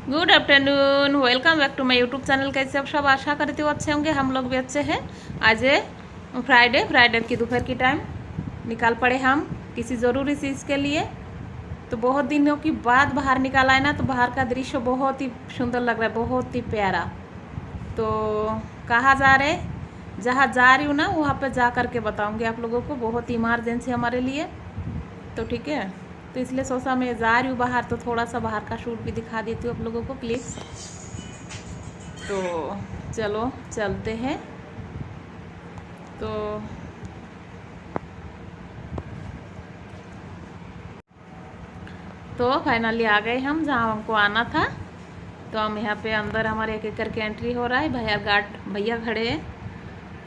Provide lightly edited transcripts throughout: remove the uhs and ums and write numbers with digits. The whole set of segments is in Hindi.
Good afternoon, welcome back to my YouTube channel. कैसे आप सब? आशा करती हूँ अच्छे होंगे। हम लोग भी अच्छे हैं। आज है फ्राइडे की दोपहर की टाइम निकाल पड़े हम किसी ज़रूरी चीज़ के लिए। तो बहुत दिनों की बाद बाहर निकाला है ना, तो बाहर का दृश्य बहुत ही सुंदर लग रहा है, बहुत ही प्यारा। तो कहाँ जा रहे, जहाँ जा रही हूँ ना वहाँ पर जा कर के बताऊँगी आप लोगों को। बहुत ही इमरजेंसी हमारे लिए, तो ठीक है। तो इसलिए सोचा मैं जा रही हूँ बाहर, तो थोड़ा सा बाहर का शूट भी दिखा देती हूँ आप लोगों को प्लीज़। तो चलो चलते हैं। तो फाइनली आ गए हम जहाँ हमको आना था। तो हम यहाँ पे अंदर हमारे एक एक करके एंट्री हो रहा है। भैया खड़े हैं,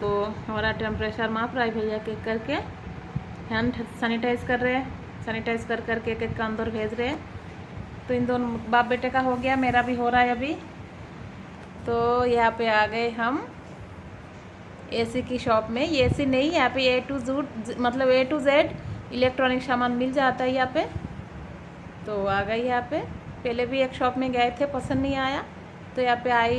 तो हमारा टेम्परेचर माप रहा है भैया एक एक करके। हैंड सैनिटाइज कर रहे हैं, सैनिटाइज कर करके एक एक का अंदर भेज रहे हैं। तो इन दोनों बाप बेटे का हो गया, मेरा भी हो रहा है अभी। तो यहाँ पे आ गए हम एसी की शॉप में। ये एसी नहीं, यहाँ पे ए टू जेड इलेक्ट्रॉनिक सामान मिल जाता है यहाँ पे। तो आ गई यहाँ पे। पहले भी एक शॉप में गए थे, पसंद नहीं आया, तो यहाँ पे आई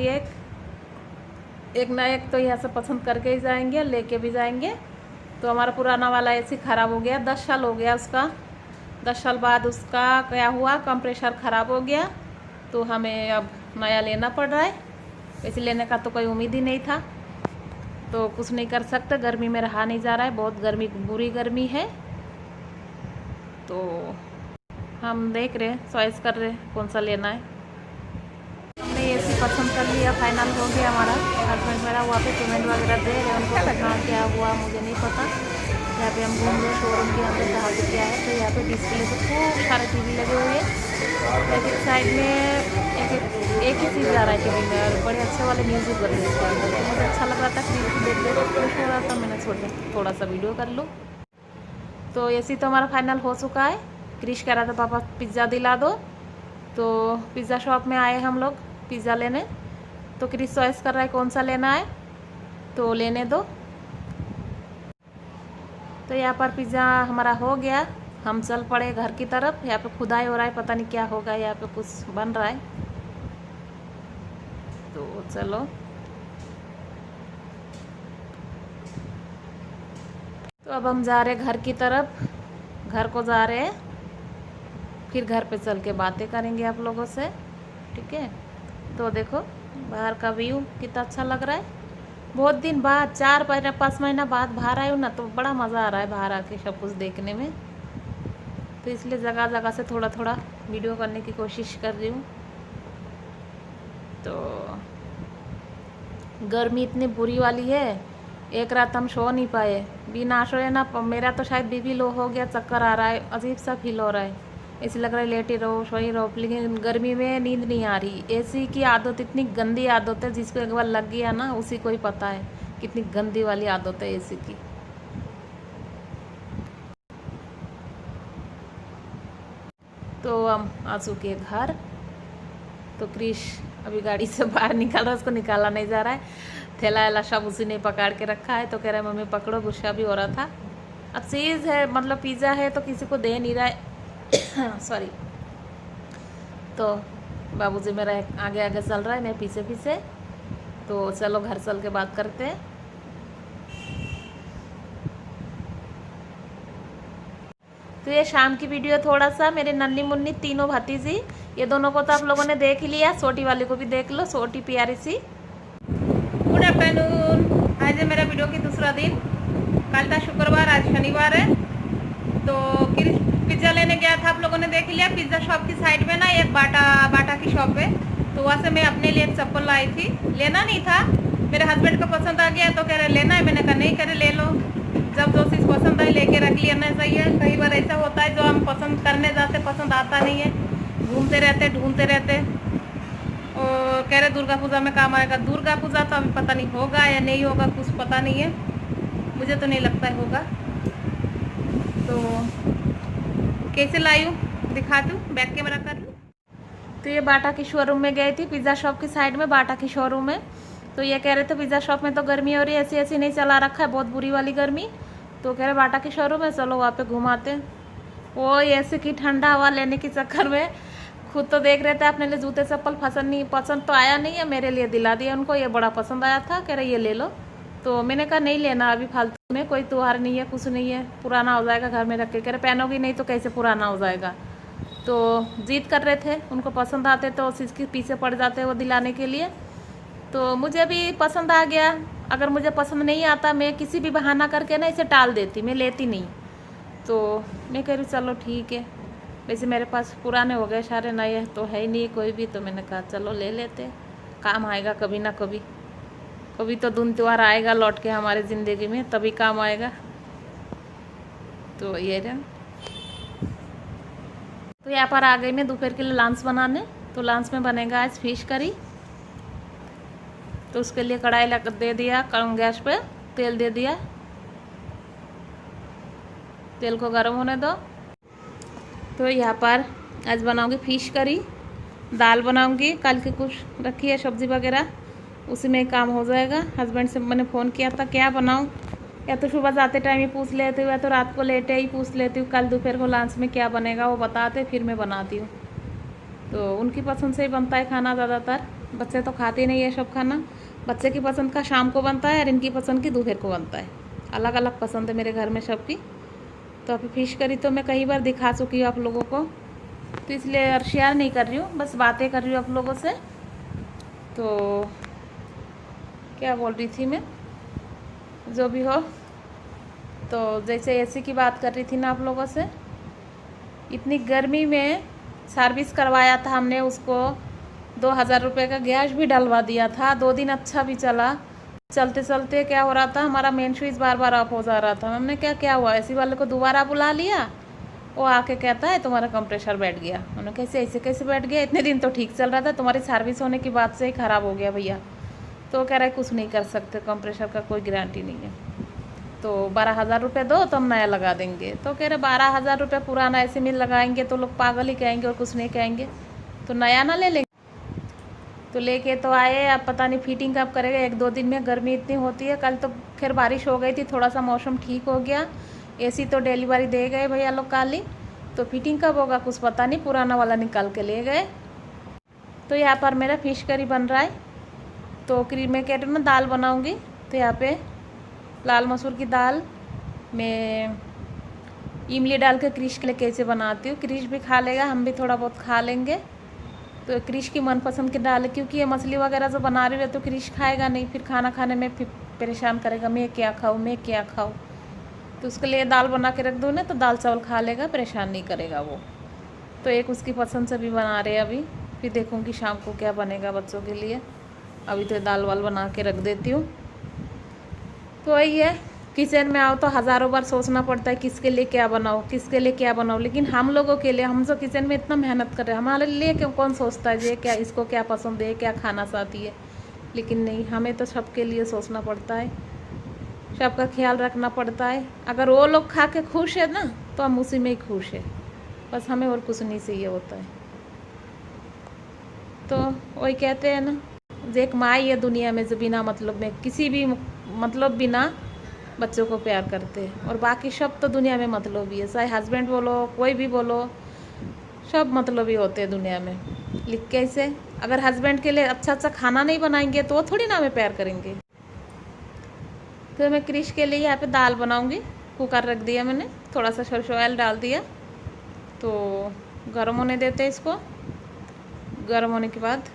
एक ना एक तो यहाँ से पसंद करके ही जाएंगे, लेके भी जाएंगे। तो हमारा पुराना वाला एसी ख़राब हो गया, 10 साल हो गया उसका। 10 साल बाद उसका क्या हुआ, कंप्रेसर ख़राब हो गया। तो हमें अब नया लेना पड़ रहा है। वैसे लेने का तो कोई उम्मीद ही नहीं था, तो कुछ नहीं कर सकते। गर्मी में रहा नहीं जा रहा है, बहुत गर्मी, बुरी गर्मी है। तो हम देख रहे, चॉइस कर रहे कौन सा लेना है। हमने एसी पसंद कर लिया, फाइनल हो गया हमारा। हस्बैंड मेरा वहाँ पे पेमेंट वगैरह दे रहे, उनको कहाँ क्या हुआ मुझे नहीं पता। यहाँ पे हम घूम रहे शोरूम के अंदर जहाँ पे क्या है। तो यहाँ पे डिस्प्ले पे खूब सारे टीवी लगे हुए हैं। एक साइड में एक ही चीज़ आ रहा है टीवी में, और बड़े अच्छे वाले म्यूज़िक बज रहे इसके अंदर। तो मुझे अच्छा लग रहा था, क्लिप देख देख खुश हो रहा था, मैंने सोचा थोड़ा सा वीडियो कर लूँ। तो एसी तो हमारा फाइनल हो चुका है। क्रिश कह रहा था पापा पिज़्ज़ा दिला दो, तो पिज़्ज़ा शॉप में आए हम लोग पिज़्ज़ा लेने। तो क्रिश चॉइस कर रहा है कौन सा लेना है, तो लेने दो। तो यहाँ पर पिज़्ज़ा हमारा हो गया, हम चल पड़े घर की तरफ। यहाँ पे खुदाई हो रहा है, पता नहीं क्या होगा, यहाँ पे कुछ बन रहा है। तो चलो, तो अब हम जा रहे घर की तरफ, घर को जा रहे हैं। फिर घर पे चल के बातें करेंगे आप लोगों से, ठीक है। तो देखो बाहर का व्यू कितना अच्छा लग रहा है। बहुत दिन बाद, 4-5 महीना बाद बाहर आए हूँ ना, तो बड़ा मज़ा आ रहा है बाहर आके सब कुछ देखने में। तो इसलिए जगह जगह से थोड़ा थोड़ा वीडियो करने की कोशिश कर रही हूँ। तो गर्मी इतनी बुरी वाली है, एक रात हम सो नहीं पाए, बिना सोए ना। मेरा तो शायद बीपी लो हो गया, चक्कर आ रहा है, अजीब सा फील हो रहा है। ऐसे लग रहा है लेटे रहो, सोई रहो, लेकिन गर्मी में नींद नहीं आ रही। एसी की आदत इतनी गंदी आदत है, जिसको एक बार लग गया ना उसी को ही पता है कितनी गंदी वाली आदत है एसी की। तो हम आ चुके घर। तो क्रिश अभी गाड़ी से बाहर निकाल रहा है, उसको निकाला नहीं जा रहा है। थैला वैला सब उसी ने पकड़ के रखा है। तो कह रहा है मम्मी पकड़ो, गुस्सा भी हो रहा था। अब चीज़ है, मतलब पिज़्ज़ा है तो किसी को दे नहीं रहा है सॉरी। तो बाबूजी मेरा आगे आगे चल रहा है, मैं पीछे पीछे। तो चलो घर चल के बात करते हैं। तो ये शाम की वीडियो, थोड़ा सा मेरे नन्नी मुन्नी तीनों भतीजी, ये दोनों को तो आप लोगों ने देख ही लिया, छोटी वाली को भी देख लो, छोटी प्यारी सी। Good afternoon. आज है मेरा वीडियो की दूसरा दिन। कल था शुक्रवार, आज शनिवार है। तो पिज़्ज़ा लेने गया था, आप लोगों ने देख लिया। पिज़्ज़ा शॉप की साइड में ना एक बाटा की शॉप है, तो वहाँ से मैं अपने लिए एक चप्पल लाई थी। लेना नहीं था, मेरे हस्बैंड को पसंद आ गया, तो कह रहे लेना है। मैंने कहा नहीं, कह रहे ले लो। जब जो चीज़ पसंद आई लेके रख लेना चाहिए। कई बार ऐसा होता है जो हम पसंद करने जाते पसंद आता नहीं है, घूमते रहते ढूंढते रहते। और कह रहे दुर्गा पूजा में काम आएगा। दुर्गा पूजा तो अभी पता नहीं होगा या नहीं होगा, कुछ पता नहीं है, मुझे तो नहीं लगता है होगा। तो कैसे लाई हूँ दिखाती हूँ, बैक कैमरा कर लूँ। तो ये बाटा की शोरूम में गई थी, पिज़्ज़ा शॉप की साइड में बाटा की शोरूम है। तो ये कह रहे थे पिज़्ज़ा शॉप में तो गर्मी हो रही है, ऐसी ऐसी नहीं चला रखा है, बहुत बुरी वाली गर्मी। तो कह रहे बाटा की शोरूम है, चलो वहाँ पे घुमाते। वो ऐसे की ठंडा हवा लेने के चक्कर में खुद तो देख रहे थे अपने लिए जूते चप्पल, पसंद तो आया नहीं है, मेरे लिए दिला दिया उनको। ये बड़ा पसंद आया था, कह रहे ये ले लो। तो मैंने कहा नहीं लेना अभी, फालतू में, कोई त्योहार नहीं है, कुछ नहीं है, पुराना हो जाएगा घर में रख के। कह रहे पहनोगी नहीं तो कैसे पुराना हो जाएगा। तो जिद कर रहे थे, उनको पसंद आते तो उस चीज़ के पीछे पड़ जाते वो दिलाने के लिए। तो मुझे भी पसंद आ गया। अगर मुझे पसंद नहीं आता, मैं किसी भी बहाना करके ना इसे टाल देती, मैं लेती नहीं। तो मैं कह रही चलो ठीक है, वैसे मेरे पास पुराने हो गए सारे, नए तो है ही नहीं कोई भी। तो मैंने कहा चलो ले लेते, काम आएगा कभी ना कभी। कभी तो दिन त्योहार आएगा लौट के हमारे ज़िंदगी में, तभी काम आएगा। तो ये रहा। तो यहाँ पर आ गई मैं दोपहर के लिए लंच बनाने। तो लंच में बनेगा आज फिश करी। तो उसके लिए कढ़ाई दे दिया गैस पे, तेल दे दिया, तेल को गर्म होने दो। तो यहाँ पर आज बनाऊंगी फिश करी, दाल बनाऊंगी, कल की कुछ रखी है सब्जी वगैरह, उसी में काम हो जाएगा। हस्बैंड से मैंने फ़ोन किया था क्या बनाऊं, या तो सुबह जाते टाइम ही पूछ लेती हूँ, या तो रात को लेटे ही पूछ लेती हूँ कल दोपहर को लंच में क्या बनेगा, वो बताते फिर मैं बनाती हूँ। तो उनकी पसंद से ही बनता है खाना ज़्यादातर, बच्चे तो खाते नहीं है सब खाना। बच्चे की पसंद का शाम को बनता है और इनकी पसंद की दोपहर को बनता है। अलग अलग पसंद है मेरे घर में सबकी। तो अभी फिश करी तो मैं कई बार दिखा चुकी हूँ आप लोगों को, तो इसलिए शेयर नहीं कर रही हूँ, बस बातें कर रही हूँ आप लोगों से। तो क्या बोल रही थी मैं, जो भी हो। तो जैसे एसी की बात कर रही थी ना आप लोगों से, इतनी गर्मी में सर्विस करवाया था हमने उसको, 2000 रुपये का गैस भी डलवा दिया था। 2 दिन अच्छा भी चला। चलते चलते क्या हो रहा था, हमारा main switch bar bar of हो जा रहा था। हमने क्या हुआ, एसी वाले को दोबारा बुला लिया। वो आके कहता है तुम्हारा कंप्रेसर बैठ गया। हमने कैसे बैठ गया, इतने दिन तो ठीक चल रहा था, तुम्हारी सर्विस होने की बात से ही ख़राब हो गया भैया। तो कह रहा है कुछ नहीं कर सकते, कंप्रेसर का कोई गारंटी नहीं है, तो 12,000 रुपये दो तो हम नया लगा देंगे। तो कह रहे 12,000 रुपये पुराना ऐसे में लगाएंगे तो लोग पागल ही कहेंगे और कुछ नहीं कहेंगे, तो नया ना ले लेंगे। तो लेके तो आए, अब पता नहीं फिटिंग कब करेगा, 1-2 दिन में गर्मी इतनी होती है। कल तो खैर बारिश हो गई थी, थोड़ा सा मौसम ठीक हो गया। एसी तो डिलीवरी दे गए भैया लोग कल ही, तो फिटिंग कब होगा कुछ पता नहीं, पुराना वाला निकाल के ले गए। तो यहाँ पर मेरा फिश करी बन रहा है। तो मैं कह रही हूँ ना दाल बनाऊँगी, तो यहाँ पे लाल मसूर की दाल मैं इमली डाल के क्रिश के लिए कैसे बनाती हूँ। क्रिश भी खा लेगा, हम भी थोड़ा बहुत खा लेंगे। तो क्रिश की मनपसंद की दाल है, क्योंकि ये मछली वगैरह जो बना रही है तो क्रिश खाएगा नहीं, फिर खाना खाने में फिर परेशान करेगा, मैं क्या खाऊँ। तो उसके लिए दाल बना के रख दो ना, तो दाल चावल खा लेगा, परेशान नहीं करेगा वो। तो एक उसकी पसंद से भी बना रहे हैं अभी, फिर देखूँगी शाम को क्या बनेगा बच्चों के लिए। अभी तो दाल वाल बना के रख देती हूँ। तो वही है, किचन में आओ तो हज़ारों बार सोचना पड़ता है किसके लिए क्या बनाओ, लेकिन हम लोगों के लिए, हम जो किचन में इतना मेहनत कर रहे हैं, हमारे लिए क्यों कौन सोचता है ये क्या, इसको क्या पसंद है, क्या खाना चाहती है। लेकिन नहीं, हमें तो सबके लिए सोचना पड़ता है, सबका ख्याल रखना पड़ता है। अगर वो लोग खा के खुश है ना, तो हम उसी में ही खुश है, बस हमें और कुछ नहीं चाहिए होता है। तो वही कहते हैं ना, एक माँ ही है दुनिया में जो बिना मतलब में, किसी भी मतलब बिना बच्चों को प्यार करते हैं, और बाकी सब तो दुनिया में मतलब ही है, चाहे हस्बैंड बोलो कोई भी बोलो, सब मतलब ही होते हैं दुनिया में। लिख कैसे, अगर हस्बैंड के लिए अच्छा खाना नहीं बनाएंगे तो वो थोड़ी ना हमें प्यार करेंगे। तो मैं क्रिश के लिए यहाँ पे दाल बनाऊंगी, कुकर रख दिया मैंने, थोड़ा सा सरसों ऑयल डाल दिया। तो गर्म होने देते हैं इसको, गर्म होने के बाद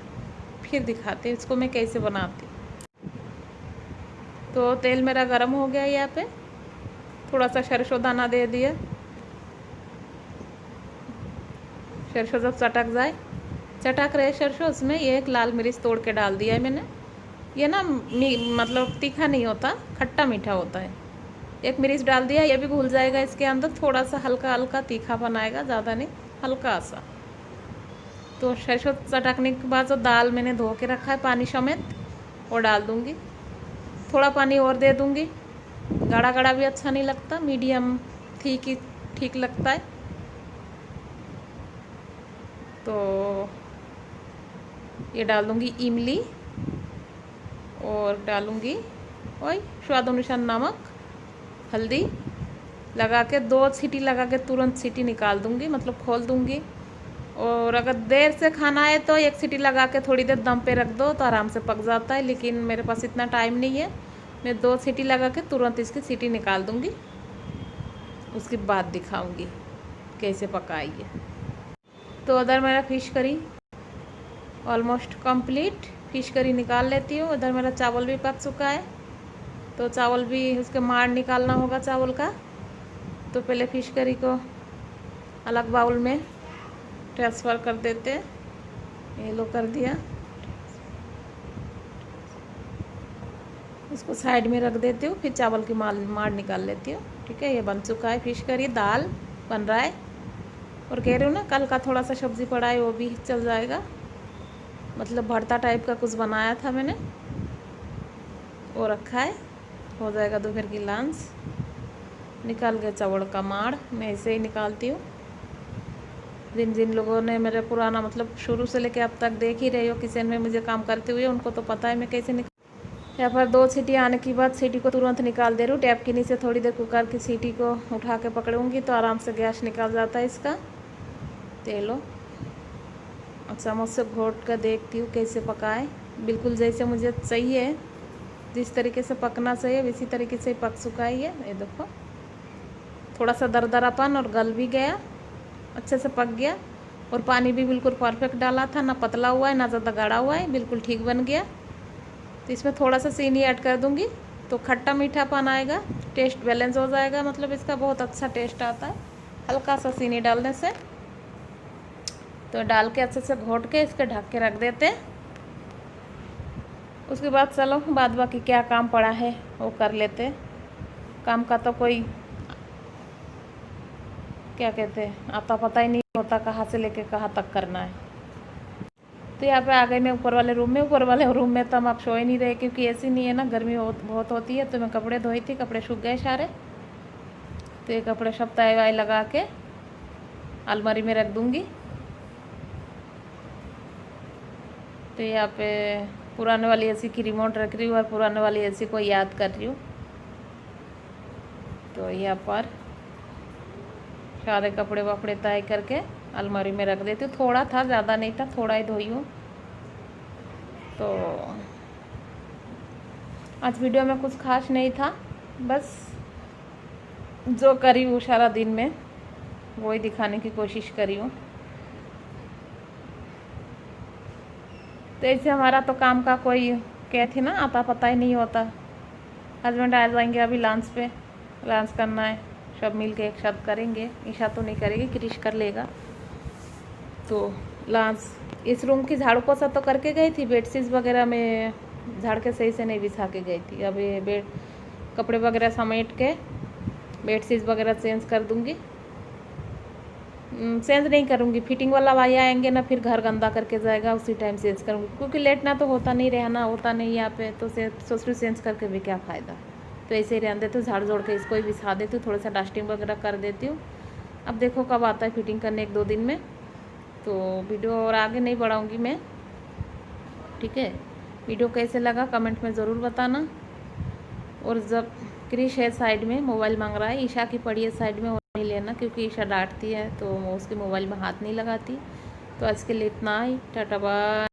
फिर दिखाते हैं इसको मैं कैसे बनाती हूँ। तो तेल मेरा गर्म हो गया, यहाँ पे थोड़ा सा सरसों दाना दे दिया। सरसों जब चटक रहे सरसों, उसमें ये एक लाल मिर्च तोड़ के डाल दिया है मैंने। ये ना मतलब तीखा नहीं होता, खट्टा मीठा होता है। एक मिर्च डाल दिया, ये भी घुल जाएगा इसके अंदर, थोड़ा सा हल्का तीखा बनाएगा, ज़्यादा नहीं, हल्का सा। तो सरसों चटकने के बाद जो दाल मैंने धो के रखा है पानी समेत, वो डाल दूँगी। थोड़ा पानी और दे दूँगी, गाढ़ा भी अच्छा नहीं लगता, मीडियम ठीक लगता है। तो ये डाल दूँगी इमली, और डालूँगी वही स्वाद अनुसार नमक, हल्दी लगा के 2 सीटी लगा के तुरंत सीटी निकाल दूँगी, मतलब खोल दूँगी। और अगर देर से खाना है तो एक सीटी लगा के थोड़ी देर दम पे रख दो तो आराम से पक जाता है, लेकिन मेरे पास इतना टाइम नहीं है। मैं 2 सीटी लगा के तुरंत इसकी सीटी निकाल दूँगी, उसके बाद दिखाऊँगी कैसे पकाई है। तो उधर मेरा fish curry almost complete, fish curry निकाल लेती हूँ। उधर मेरा चावल भी पक चुका है, तो चावल भी उसके मार निकालना होगा चावल का। तो पहले फ़िश करी को अलग बाउल में ट्रांसफ़र कर देते हैं। ये लो कर दिया, इसको साइड में रख देती हूँ, फिर चावल की मार निकाल लेती हूँ। ठीक है, ये बन चुका है फ़िश करी, दाल बन रहा है। और कह रही हूँ ना, कल का थोड़ा सा सब्ज़ी पड़ा है, वो भी चल जाएगा। मतलब भरता टाइप का कुछ बनाया था मैंने, वो रखा है, हो जाएगा दोपहर की लंच। निकाल गया चावल का माड़, मैं ऐसे ही निकालती हूँ। जिन जिन लोगों ने मेरे पुराना मतलब शुरू से लेके अब तक देख ही रहे हो किचन में मुझे काम करते हुए, उनको तो पता है मैं कैसे यहाँ पर 2 सीटी आने के बाद सीटी को तुरंत निकाल दे रही हूँ। टैप के नीचे थोड़ी देर कुकर की सीटी को उठा के पकड़ूंगी तो आराम से गैस निकाल जाता है इसका। तेलो चम्मच से घोट कर देखती हूँ कैसे पकाए, बिल्कुल जैसे मुझे चाहिए, जिस तरीके से पकना चाहिए इसी तरीके से पक चुका है ये देखो। थोड़ा सा दरदरापन और गल भी गया, अच्छे से पक गया। और पानी भी बिल्कुल परफेक्ट डाला था, ना पतला हुआ है ना ज़्यादा गाढ़ा हुआ है, बिल्कुल ठीक बन गया। तो इसमें थोड़ा सा चीनी ऐड कर दूंगी तो खट्टा मीठापन आएगा, टेस्ट बैलेंस हो जाएगा, मतलब इसका बहुत अच्छा टेस्ट आता है हल्का सा चीनी डालने से। तो डाल के अच्छे से घोट के इसके ढक के रख देते हैं। उसके बाद चलो बाद बाकी क्या काम पड़ा है वो कर लेते। काम का तो कोई क्या कहते हैं आता पता ही नहीं होता, कहाँ से लेके कहाँ तक करना है। तो यहाँ पे आ गई मैं ऊपर वाले रूम में। ऊपर वाले रूम में तो हम आप सो ही नहीं रहे क्योंकि ऐसी नहीं है ना, गर्मी बहुत होती है। तो मैं कपड़े धोई थी, कपड़े सूख गए सारे, तो ये कपड़े सब तय वाय लगा के अलमारी में रख दूँगी। तो यहाँ पे पुराने वाली एसी की रिमोट रख रही हूँ और पुराने वाली एसी को याद कर रही हूँ। तो यहाँ पर सारे कपड़े वपड़े तय करके अलमारी में रख देती हूँ। थोड़ा था, ज़्यादा नहीं था, थोड़ा ही धोई हूँ। तो आज वीडियो में कुछ खास नहीं था, बस जो करी हूँ सारा दिन में वही दिखाने की कोशिश करी हूँ। तो ऐसे हमारा तो काम का कोई क्या थी ना आता पता ही नहीं होता। हस्बैंड आ जाएंगे अभी लंच पे, लंच करना है, सब मिल के एक साथ करेंगे। ईशा तो नहीं करेगी, क्रिश कर लेगा। तो लंच इस रूम की झाड़ू पोछा तो करके गई थी, बेडशीट वगैरह में झाड़ के सही से नहीं बिछा के गई थी। अब ये बेड कपड़े वगैरह समेट के बेडशीट वगैरह चेंज कर दूँगी। चेंज नहीं करूँगी, फिटिंग वाला भाई आएंगे ना फिर घर गंदा करके जाएगा, उसी टाइम चेंज करूँगी क्योंकि लेटना तो होता नहीं, रहना होता नहीं यहाँ पे। तो सोच रही चेंज करके भी क्या फ़ायदा, तो ऐसे ही रहने देती हूँ। झाड़ जोड़ के इसको ही बिछा देती हूँ, थोड़ा सा डस्टिंग वगैरह कर देती हूँ। अब देखो कब आता है फिटिंग करने, 1-2 दिन में। तो वीडियो और आगे नहीं बढ़ाऊँगी मैं, ठीक है। वीडियो कैसे लगा कमेंट में ज़रूर बताना। और जब क्रिश है साइड में मोबाइल मांग रहा है, ईशा की पड़ी है साइड में, वो नहीं लेना क्योंकि ईशा डांटती है तो वो उसके मोबाइल में हाथ नहीं लगाती। तो आज के लिए इतना ही, टाटा बाय।